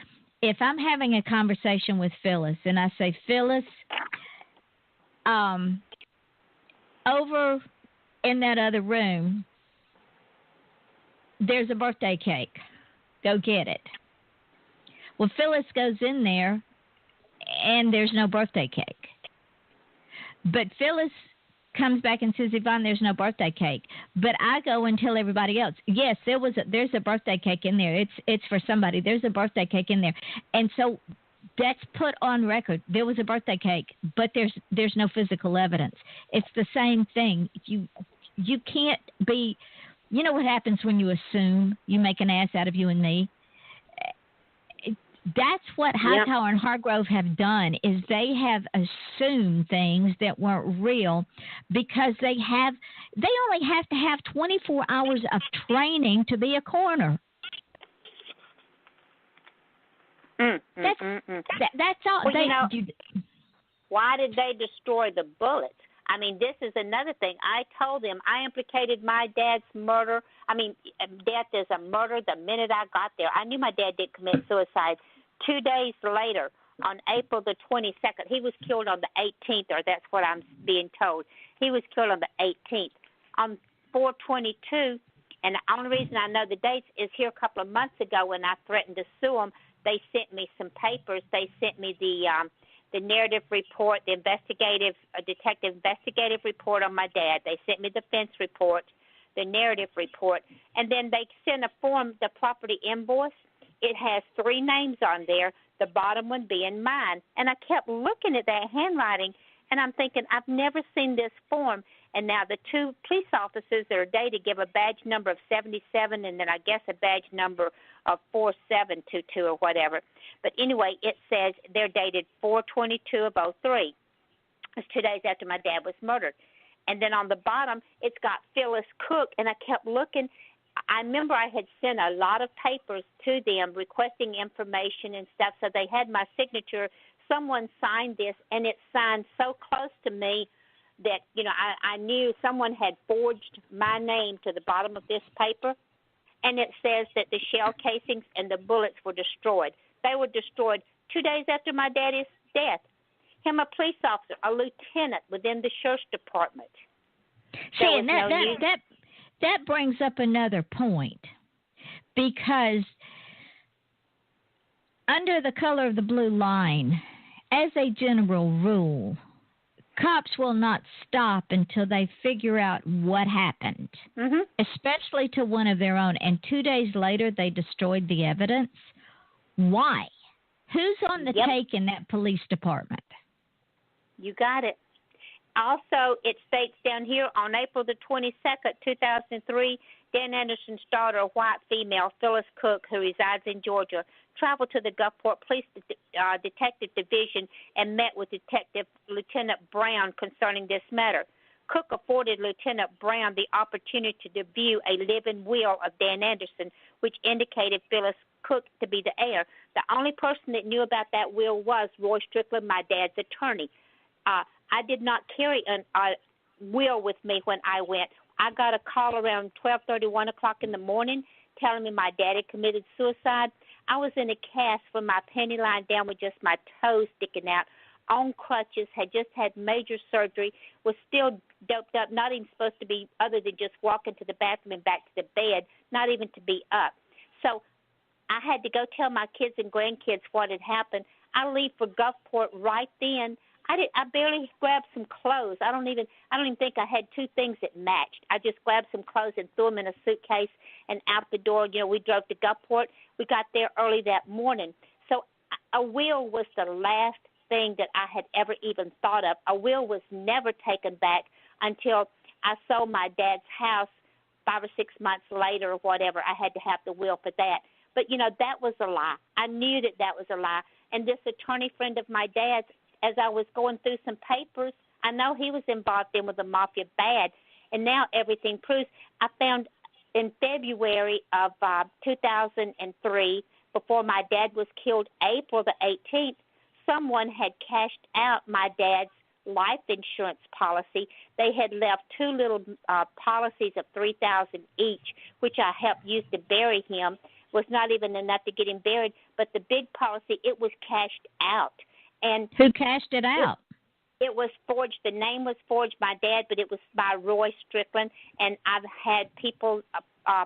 If I'm having a conversation with Phyllis and I say, Phyllis, over in that other room, there's a birthday cake. Go get it. Well, Phyllis goes in there, and there's no birthday cake. But Phyllis comes back and says, Yvonne, there's no birthday cake. But I go and tell everybody else, yes, there's a birthday cake in there. It's for somebody. There's a birthday cake in there. And so that's put on record. There was a birthday cake, but there's no physical evidence. It's the same thing. You can't be, you know what happens when you assume? You make an ass out of you and me. That's what Hightower and Hargrove have done, is they have assumed things that weren't real because they only have to have 24 hours of training to be a coroner. That's all. Well, why did they destroy the bullets? I mean, this is another thing. I told them I implicated my dad's murder. I mean, death is a murder the minute I got there. I knew my dad did commit suicide. 2 days later, on April the 22nd, he was killed on the 18th, or that's what I'm being told. He was killed on the 18th. On 4/22, and the only reason I know the dates is here a couple of months ago when I threatened to sue them, they sent me some papers. They sent me the narrative report, the detective investigative report on my dad. They sent me the fence report, the narrative report, and then they sent a form, the property invoice. It has 3 names on there, the bottom one being mine. And I kept looking at that handwriting, and I'm thinking, I've never seen this form. And now the 2 police officers that are dated give a badge number of 77 and then I guess a badge number of 4722 or whatever. But anyway, it says they're dated 4/22 of 03. It's 2 days after my dad was murdered. And then on the bottom, it's got Phyllis Cook, and I kept looking. I remember I had sent a lot of papers to them requesting information and stuff, so they had my signature. Someone signed this, and it's signed so close to me that, I knew someone had forged my name to the bottom of this paper, and it says that the shell casings and the bullets were destroyed. They were destroyed 2 days after my daddy's death. Him, a police officer, a lieutenant within the sheriff's department. See, and that brings up another point, because under the color of the blue line, as a general rule, cops will not stop until they figure out what happened, especially to one of their own. And 2 days later, they destroyed the evidence. Why? Who's on the take in that police department? You got it. Also, it states down here, on April the 22nd, 2003, Dan Anderson's daughter, a white female, Phyllis Cook, who resides in Georgia, traveled to the Gulfport Police Detective Division and met with Detective Lieutenant Brown concerning this matter. Cook afforded Lieutenant Brown the opportunity to view a living will of Dan Anderson, which indicated Phyllis Cook to be the heir. The only person that knew about that will was Roy Strickland, my dad's attorney. I did not carry a will with me when I went. I got a call around 12:30, 1 o'clock in the morning telling me my dad had committed suicide. I was in a cast with my penny lying down with just my toes sticking out, on crutches, had just had major surgery, was still doped up, not even supposed to be other than just walking to the bathroom and back to the bed, not even to be up. So I had to go tell my kids and grandkids what had happened. I leave for Gulfport right then. I barely grabbed some clothes. I don't even think I had two things that matched. I just grabbed some clothes and threw them in a suitcase and out the door. You know, we drove to Gulfport. We got there early that morning. So a will was the last thing that I had ever even thought of. A will was never taken back until I sold my dad's house 5 or 6 months later or whatever. I had to have the will for that. But, you know, that was a lie. I knew that was a lie. And this attorney friend of my dad's, as I was going through some papers, I know he was involved in with the mafia bad, and now everything proves. I found in February of 2003, before my dad was killed, April the 18th, someone had cashed out my dad's life insurance policy. They had left two little policies of $3,000 each, which I helped use to bury him. Was not even enough to get him buried, but the big policy, it was cashed out. And who cashed it out? It was forged. The name was forged by Dad, but it was by Roy Strickland. And I've had people,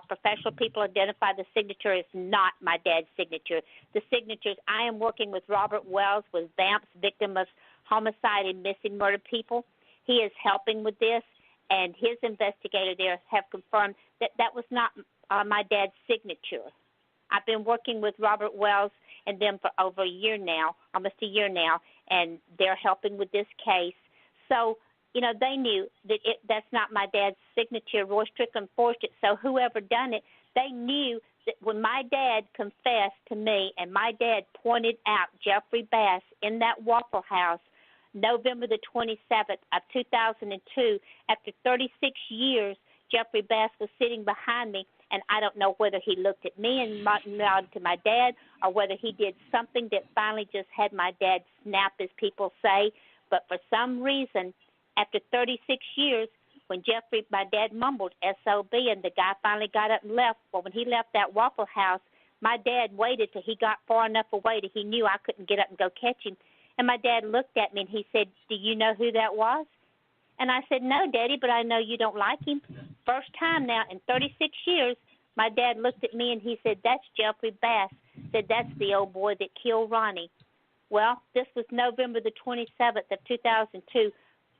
professional people, identify the signature as not my dad's signature. The signatures, I am working with Robert Wells, with VAMPS, Victim of Homicide and Missing Murder People. He is helping with this, and his investigator there have confirmed that that was not my dad's signature. I've been working with Robert Wells and them for over a year now, almost a year now, and they're helping with this case. So, you know, they knew that that's not my dad's signature. Roy Strickland forged it. So whoever done it, they knew that when my dad confessed to me and my dad pointed out Jeffrey Bass in that Waffle House, November the 27th of 2002, after 36 years, Jeffrey Bass was sitting behind me, and I don't know whether he looked at me and nodded to my dad or whether he did something that finally just had my dad snap, as people say. But for some reason, after 36 years, when Jeffrey, my dad mumbled SOB, and the guy finally got up and left, well, when he left that Waffle House, my dad waited till he got far enough away that he knew I couldn't get up and go catch him. And my dad looked at me and he said, "Do you know who that was?" And I said, "No, Daddy, but I know you don't like him." First time now in 36 years, my dad looked at me and he said, "That's Jeffrey Bass." Said, "That's the old boy that killed Ronnie." Well, this was November the 27th of 2002.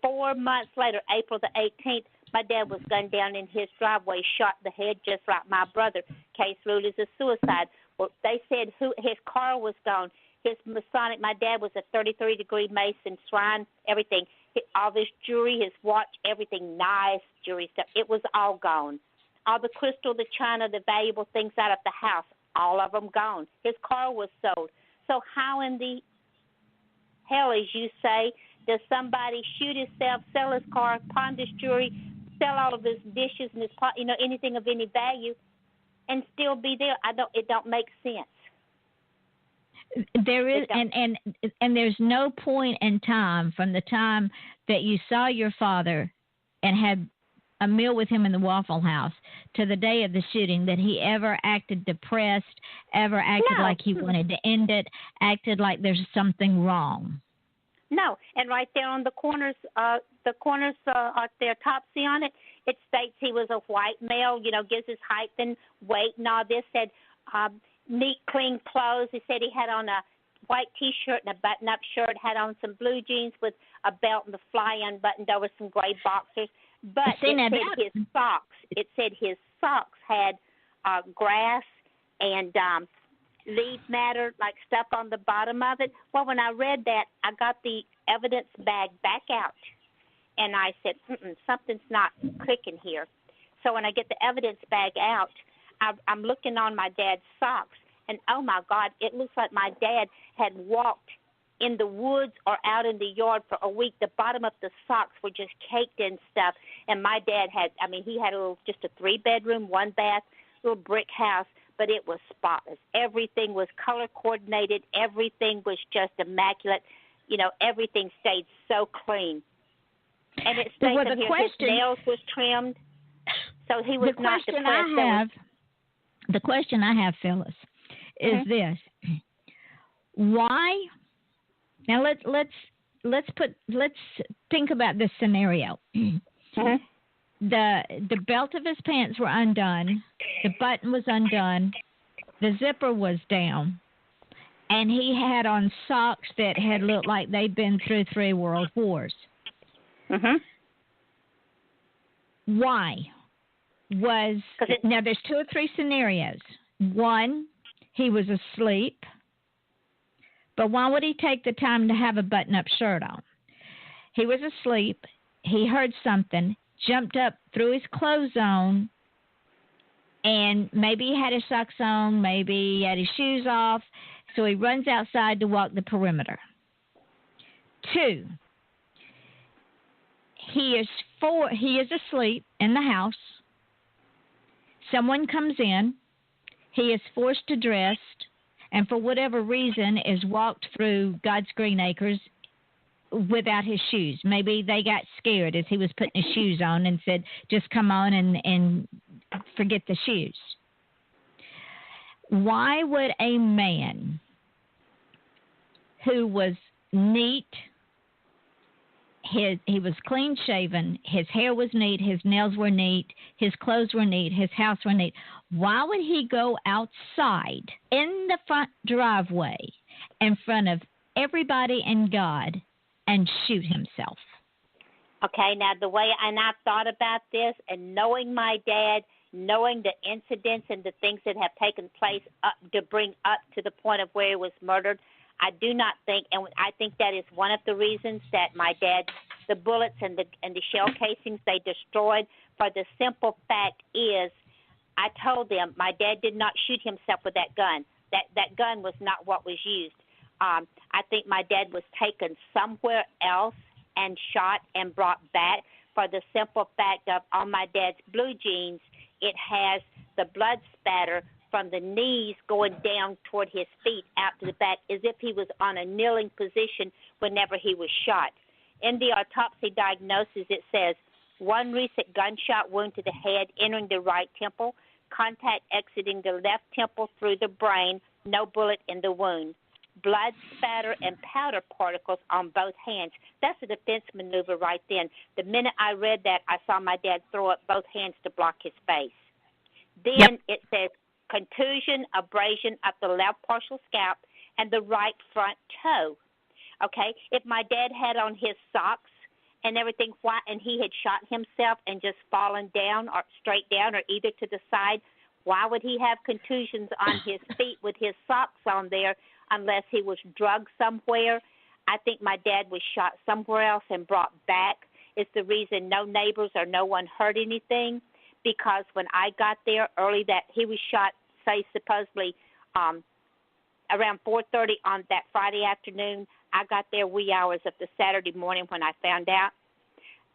4 months later, April the 18th, my dad was gunned down in his driveway, shot in the head just like my brother. Case ruled as a suicide. Well, they said his car was gone. His Masonic, my dad was a 33-degree Mason shrine, everything. All this jewelry, his watch, everything, nice jewelry stuff. It was all gone. All the crystal, the china, the valuable things out of the house, all of them gone. His car was sold. So how in the hell, as you say, does somebody shoot himself, sell his car, pawn his jewelry, sell all of his dishes and his pot, anything of any value, and still be there? It don't make sense. There is, and there's no point in time from the time that you saw your father and had a meal with him in the Waffle House to the day of the shooting that he ever acted depressed, ever acted like he wanted to end it, acted like there's something wrong. No, and right there on the corners are their topsy on it. It states he was a white male, gives his height and weight and all this. Said neat, clean clothes. He said he had on a white T-shirt and a button-up shirt, had on some blue jeans with a belt and the fly unbuttoned over some gray boxers. But it said his socks had grass and leaf matter, like stuff on the bottom of it. Well, when I read that, I got the evidence bag back out, and I said, something's not clicking here. So when I get the evidence bag out, I'm looking on my dad's socks, and oh, my God, it looks like my dad had walked in the woods or out in the yard for a week. The bottom of the socks were just caked in stuff, and my dad he had just a 3-bedroom, 1-bath, little brick house, but it was spotless. Everything was color coordinated. Everything was just immaculate. Everything stayed so clean. And it states his nails was trimmed, so he was not depressed. The question I have, Phyllis, is this: why? Now let's think about this scenario. The belt of his pants were undone, the button was undone, the zipper was down, and he had on socks that had looked like they'd been through 3 world wars. Why? Now there's 2 or 3 scenarios. One, he was asleep, but why would he take the time to have a button-up shirt on? He was asleep, he heard something, jumped up, threw his clothes on, and maybe he had his socks on, maybe he had his shoes off, so he runs outside to walk the perimeter. 2, he is asleep in the house. Someone comes in, he is forced to dress, and for whatever reason is walked through God's green acres without his shoes. Maybe they got scared as he was putting his shoes on and said, just come on and forget the shoes. Why would a man who was neat, he was clean shaven, his hair was neat, his nails were neat, his clothes were neat, his house were neat, why would he go outside in the front driveway in front of everybody and God and shoot himself? Okay, now the way, and I've thought about this, and knowing my dad, knowing the incidents and the things that have taken place up to bring up to the point of where he was murdered, I do not think, and I think that is one of the reasons that my dad, the bullets and the shell casings they destroyed, for the simple fact is, I told them my dad did not shoot himself with that gun. That gun was not what was used. I think my dad was taken somewhere else and shot and brought back, for the simple fact of on my dad's blue jeans, it has the blood spatter from the knees going down toward his feet out to the back, as if he was on a kneeling position whenever he was shot. In the autopsy diagnosis, it says 1 recent gunshot wound to the head entering the right temple, contact exiting the left temple through the brain, no bullet in the wound. Blood spatter and powder particles on both hands. That's a defense maneuver right then. The minute I read that, I saw my dad throw up both hands to block his face. Then it says contusion, abrasion of the left partial scalp and the right front toe. Okay, if my dad had on his socks and everything white and he had shot himself and just fallen down or straight down or either to the side, why would he have contusions on his feet with his socks on there unless he was drugged somewhere? I think my dad was shot somewhere else and brought back. It's the reason no neighbors or no one heard anything, because when I got there early, that he was shot, say, supposedly around 4:30 on that Friday afternoon. I got there wee hours of the Saturday morning when I found out.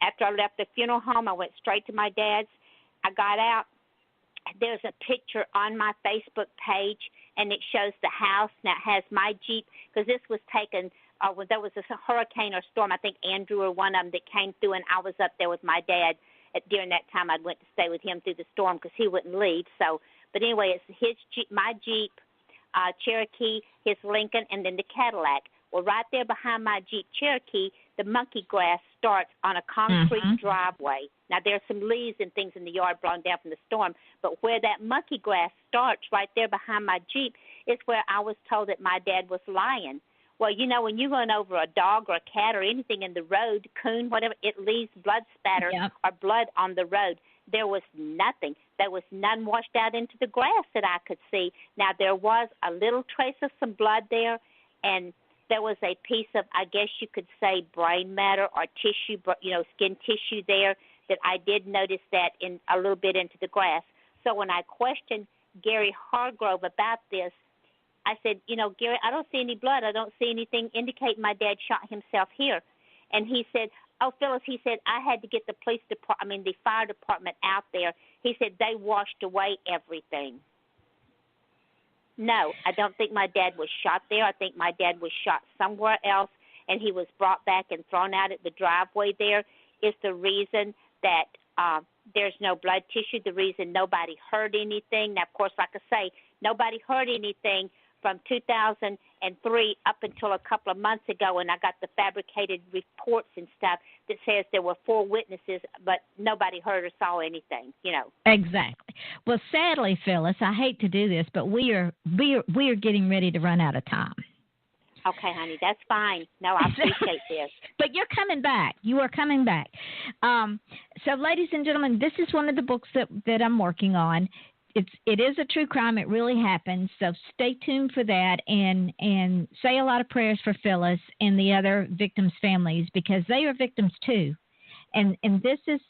After I left the funeral home, I went straight to my dad's. I got out. There's a picture on my Facebook page, and it shows the house. Now, it has my Jeep, because this was taken when there was a hurricane or storm. I think Andrew or one of them that came through, and I was up there with my dad. During that time, I went to stay with him through the storm because he wouldn't leave. So, but anyway, it's his Jeep, my Jeep, Cherokee, his Lincoln, and then the Cadillac. Well, right there behind my Jeep Cherokee, the monkey grass starts on a concrete driveway. Now, there's some leaves and things in the yard blown down from the storm, but where that monkey grass starts right there behind my Jeep is where I was told that my dad was lying. Well, you know, when you run over a dog or a cat or anything in the road, coon, whatever, it leaves blood spatter or blood on the road. There was nothing. There was none washed out into the grass that I could see. Now, there was a little trace of some blood there, and there was a piece of, I guess you could say, brain matter or tissue, you know, skin tissue there that I did notice that in a little bit into the grass. So when I questioned Gary Hargrove about this, I said, you know, Gary, I don't see any blood. I don't see anything indicating my dad shot himself here. And he said, oh, Phyllis, he said, I had to get the the fire department out there. He said they washed away everything. No, I don't think my dad was shot there. I think my dad was shot somewhere else, and he was brought back and thrown out at the driveway there. Is the reason that there's no blood tissue. The reason nobody heard anything. Now, of course, like I say, nobody heard anything from 2003 up until a couple of months ago, and I got the fabricated reports and stuff that says there were 4 witnesses, but nobody heard or saw anything, Exactly. Well, sadly, Phyllis, I hate to do this, but we are getting ready to run out of time. Okay, honey, that's fine. No, I appreciate this. But you're coming back. You are coming back. So, ladies and gentlemen, this is one of the books that I'm working on. It is a true crime. It really happened. So stay tuned for that and say a lot of prayers for Phyllis and the other victims' families, because they are victims too. And this has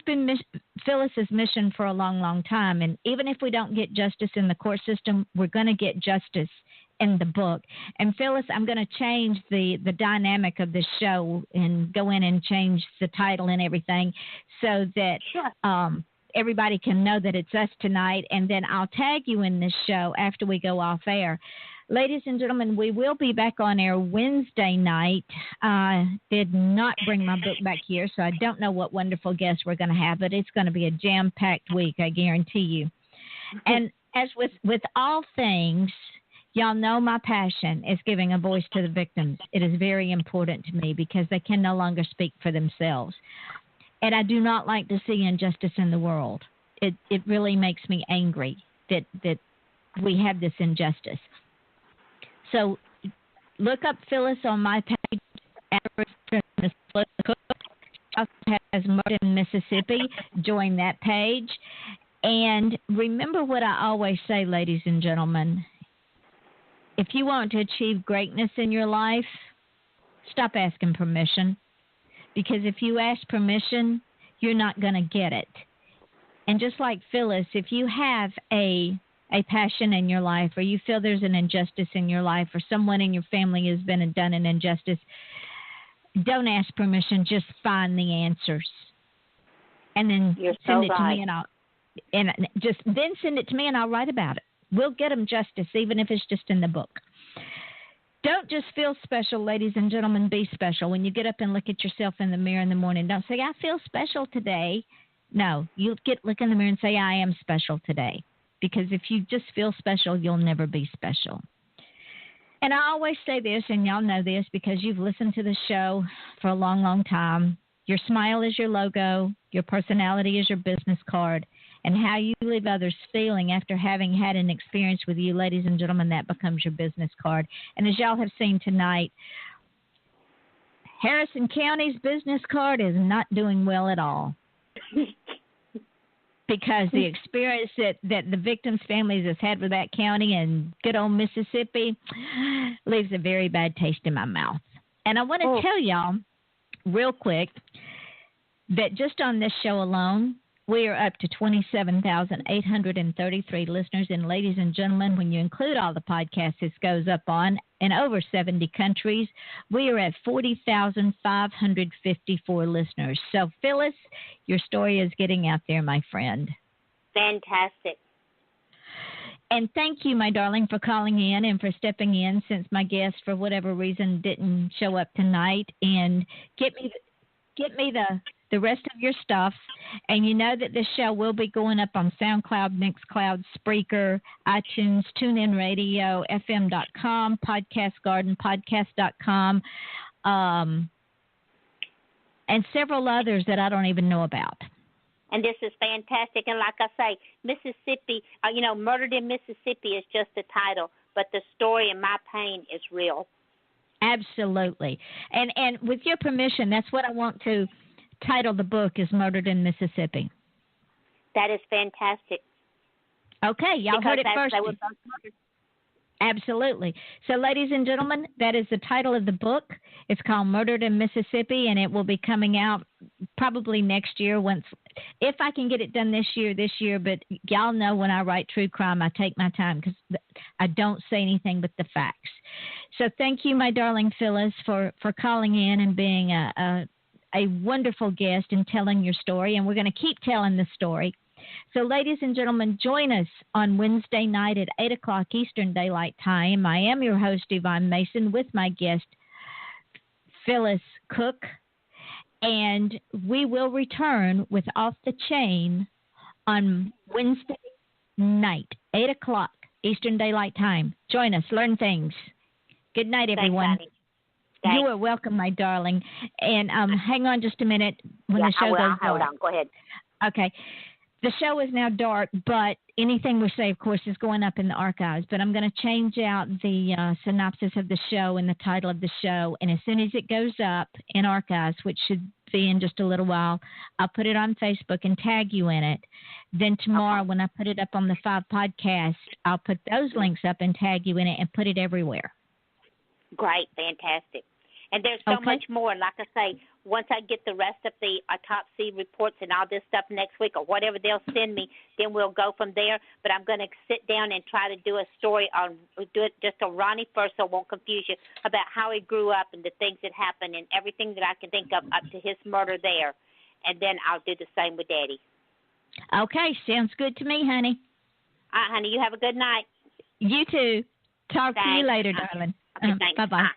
been Phyllis's mission for a long, long time. And even if we don't get justice in the court system, we're going to get justice in the book. And Phyllis, I'm going to change the dynamic of this show and go in and change the title and everything so that everybody can know that it's us tonight. And then I'll tag you in this show after we go off air. Ladies and gentlemen, we will be back on air Wednesday night. Did not bring my book back here, so I don't know what wonderful guests we're going to have, but it's going to be a jam-packed week, I guarantee you. And as with all things, y'all know my passion is giving a voice to the victims. It is very important to me because they can no longer speak for themselves. And I do not like to see injustice in the world. It really makes me angry that we have this injustice. So look up Phyllis on my page. Phyllis Cook also has Murder in Mississippi. Join that page. And remember what I always say, ladies and gentlemen. If you want to achieve greatness in your life, stop asking permission. Because if you ask permission, you're not going to get it. And just like Phyllis, if you have a passion in your life, or you feel there's an injustice in your life, or someone in your family has been done an injustice, don't ask permission. Just find the answers, and then send it to me, and send it to me, and I'll write about it. We'll get them justice, even if it's just in the book. Don't just feel special, ladies and gentlemen. Be special. When you get up and look at yourself in the mirror in the morning, don't say, I feel special today. No, you look in the mirror and say, I am special today. Because if you just feel special, you'll never be special. And I always say this, and y'all know this because you've listened to the show for a long, long time. Your smile is your logo. Your personality is your business card. And how you leave others feeling after having had an experience with you, ladies and gentlemen, that becomes your business card. And as y'all have seen tonight, Harrison County's business card is not doing well at all. Because the experience that the victims' families has had with that county and good old Mississippi leaves a very bad taste in my mouth. And I want to tell y'all real quick that just on this show alone, we are up to 27,833 listeners. And ladies and gentlemen, when you include all the podcasts this goes up on in over 70 countries, we are at 40,554 listeners. So, Phyllis, your story is getting out there, my friend. Fantastic. And thank you, my darling, for calling in and for stepping in since my guest, for whatever reason, didn't show up tonight. And get me the rest of your stuff. And you know that this show will be going up on SoundCloud, Mixcloud, Spreaker, iTunes, TuneIn Radio, FM.com, Podcast Garden, Podcast.com, and several others that I don't even know about. And this is fantastic. And like I say, Mississippi, Murdered in Mississippi is just the title, but the story and my pain is real. Absolutely. And with your permission, that's what I want to title the book, is Murdered in Mississippi. That is fantastic. Okay, y'all heard it first. Absolutely. So, ladies and gentlemen, that is the title of the book. It's called Murdered in Mississippi, and it will be coming out probably next year, if I can get it done this year. But y'all know when I write true crime, I take my time because I don't say anything but the facts. So thank you, my darling Phyllis, for calling in and being a wonderful guest and telling your story, and we're going to keep telling the story. So, ladies and gentlemen, join us on Wednesday night at 8 o'clock Eastern Daylight Time. I am your host, Yvonne Mason, with my guest, Phyllis Cook. And we will return with Off the Chain on Wednesday night, 8 o'clock Eastern Daylight Time. Join us. Learn things. Good night, everyone. Thanks. You are welcome, my darling. And hang on just a minute when the show goes dark. Hold on. Go ahead. Okay. The show is now dark, but anything we say, of course, is going up in the archives. But I'm going to change out the synopsis of the show and the title of the show. And as soon as it goes up in archives, which should be in just a little while, I'll put it on Facebook and tag you in it. Then tomorrow, when I put it up on the 5 podcasts, I'll put those links up and tag you in it and put it everywhere. Great. Fantastic. And there's so much more. Like I say, once I get the rest of the autopsy reports and all this stuff next week or whatever they'll send me, then we'll go from there. But I'm going to sit down and try to do a story do it just on Ronnie first so I won't confuse you, about how he grew up and the things that happened and everything that I can think of up to his murder there. And then I'll do the same with Daddy. Okay. Sounds good to me, honey. Honey, you have a good night. You too. Talk to you later, darling. Okay, thanks. Bye-bye.